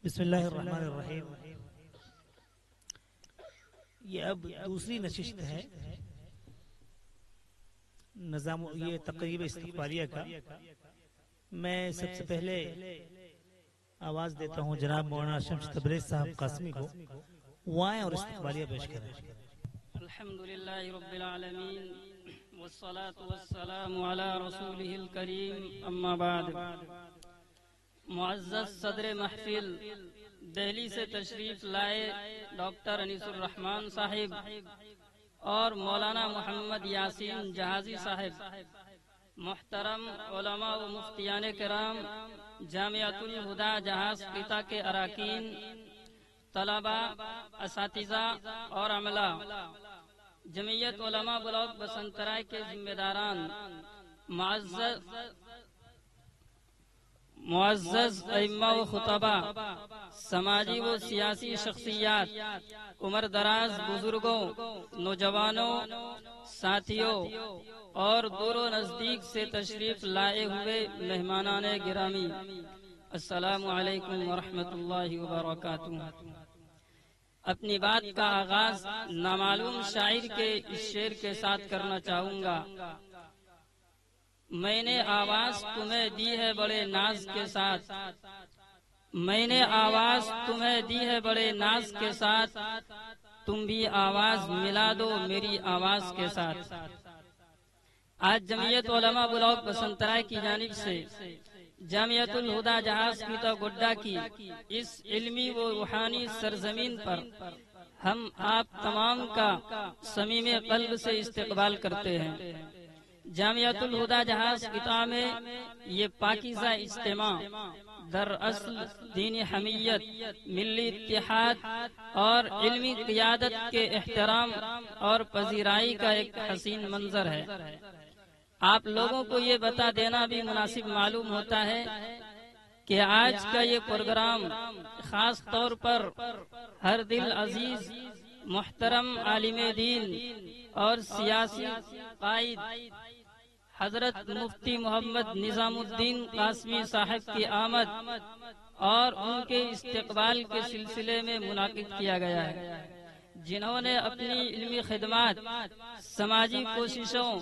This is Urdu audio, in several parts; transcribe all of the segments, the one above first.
بسم اللہ الرحمن الرحیم۔ یہ اب دوسری نشست ہے نظام یہ تقریب استقبالیہ کا۔ میں سب سے پہلے آواز دیتا ہوں جناب مولانا شمس تبریز صاحب قاسمی کو، وہ آئیں اور استقبالیہ پیش کریں۔ الحمدللہ رب العالمین والصلاة والسلام علی رسولہ الکریم، اما بعد۔ معزز صدر محفل دہلی سے تشریف لائے ڈاکٹر انیس الرحمن صاحب اور مولانا محمد یاسین جہازی صاحب، محترم علماء و مفتیان کرام، جامعۃ الہدیٰ جہاز قطع کے اراکین، طلباء، اساتذہ اور عملہ، جمعیت علماء بلاک بسنترائے کے ذمہ داران، معزز ائمہ و خطباء، سماجی و سیاسی شخصیات، عمر دراز بزرگوں، نوجوانوں، ساتھیوں اور دور و نزدیک سے تشریف لائے ہوئے مہمانان گرامی، السلام علیکم ورحمۃ اللہ وبرکاتہ۔ اپنی بات کا آغاز نامعلوم شاعر کے اس شعر کے ساتھ کرنا چاہوں گا۔ میں نے آواز تمہیں دی ہے بڑے ناز کے ساتھ، میں نے آواز تمہیں دی ہے بڑے ناز کے ساتھ، تم بھی آواز ملا دو میری آواز کے ساتھ۔ آج جمعیت علماء بلاک بسنترائے کی جانب سے جامعۃ الہدیٰ جہاز قطع گڈا کی اس علمی و روحانی سرزمین پر ہم آپ تمام کا صمیم قلب سے استقبال کرتے ہیں۔ جامعۃ الہدیٰ جہاز قطع میں یہ پاکیزہ اجتماع دراصل دینی حمیت، ملی اتحاد اور علمی قیادت کے احترام اور پذیرائی کا ایک حسین منظر ہے۔ آپ لوگوں کو یہ بتا دینا بھی مناسب معلوم ہوتا ہے کہ آج کا یہ پروگرام خاص طور پر ہر دل عزیز محترم عالم دین اور سیاسی قائد حضرت مفتی محمد نظام الدین قاسمی صاحب کی آمد اور ان کے استقبال کے سلسلے میں منعقد کیا گیا ہے، جنہوں نے اپنی علمی خدمات، سماجی کوششوں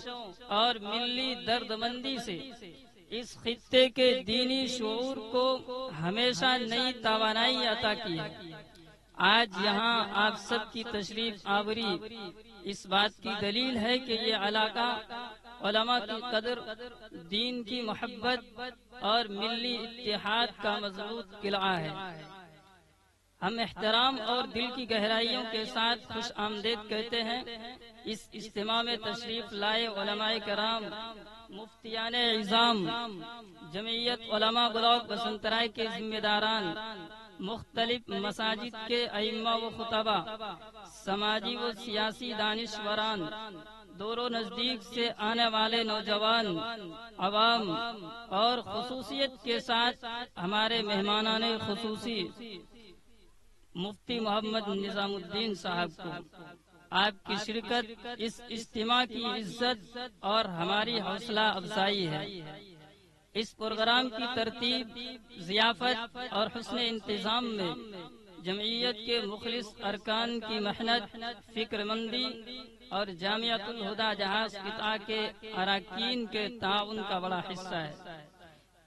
اور ملی دردمندی سے اس خطے کے دینی شعور کو ہمیشہ نئی توانائی عطا کی ہے۔ آج یہاں آپ سب کی تشریف آوری اس بات کی دلیل ہے کہ یہ علاقہ علماء کی قدر، دین کی محبت اور ملی اتحاد کا مضبوط قلعہ ہے۔ ہم احترام اور دل کی گہرائیوں کے ساتھ خوش آمدید کہتے ہیں اس اجتماع میں تشریف لائے علماء کرام، مفتیان عظام، جمعیت علماء بلاک بسنترائے کے ذمہ داران، مختلف مساجد کے ائمہ و خطباء، سماجی و سیاسی دانشوران، دور و نزدیک سے آنے والے نوجوان، عوام اور خصوصیت کے ساتھ ہمارے مہمانان خصوصی مفتی محمد نظام الدین صاحب کو۔ آپ کی شرکت اس اجتماع کی عزت اور ہماری حوصلہ افزائی ہے۔ اس پروگرام کی ترتیب، ضیافت اور حسن انتظام میں جمعیت کے مخلص ارکان کی محنت، فکر مندی اور جامعۃ الہدیٰ جہاز قطع کے اراکین کے تعاون کا بڑا حصہ ہے۔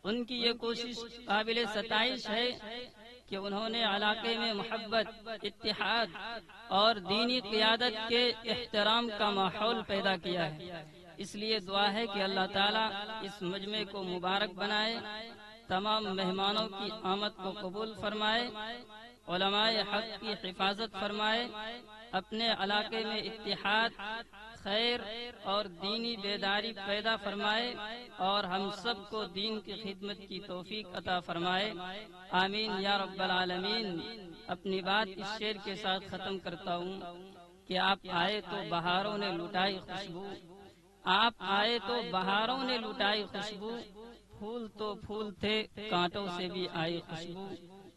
ان کی یہ کوشش قابل ستائش ہے کہ انہوں نے علاقے میں محبت، اتحاد اور دینی قیادت کے احترام کا ماحول پیدا کیا ہے۔ اس لیے دعا ہے کہ اللہ تعالیٰ اس مجمع کو مبارک بنائے، تمام مہمانوں کی آمد کو قبول فرمائے، علماء حق کی حفاظت فرمائے، اپنے علاقے میں اتحاد، خیر اور دینی بیداری پیدا فرمائے اور ہم سب کو دین کی خدمت کی توفیق عطا فرمائے، آمین یا رب العالمین۔ اپنی بات اس شعر کے ساتھ ختم کرتا ہوں کہ آپ آئے تو بہاروں نے لٹائی خوشبو، آپ آئے تو بہاروں نے لٹائی خوشبو، پھول تو پھول تھے کانٹوں سے بھی آئی خوشبو،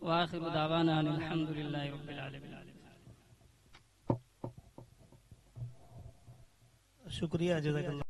وآخر دعوانا الحمدللہ رب العالمین۔ شکریہ، جزاک اللہ۔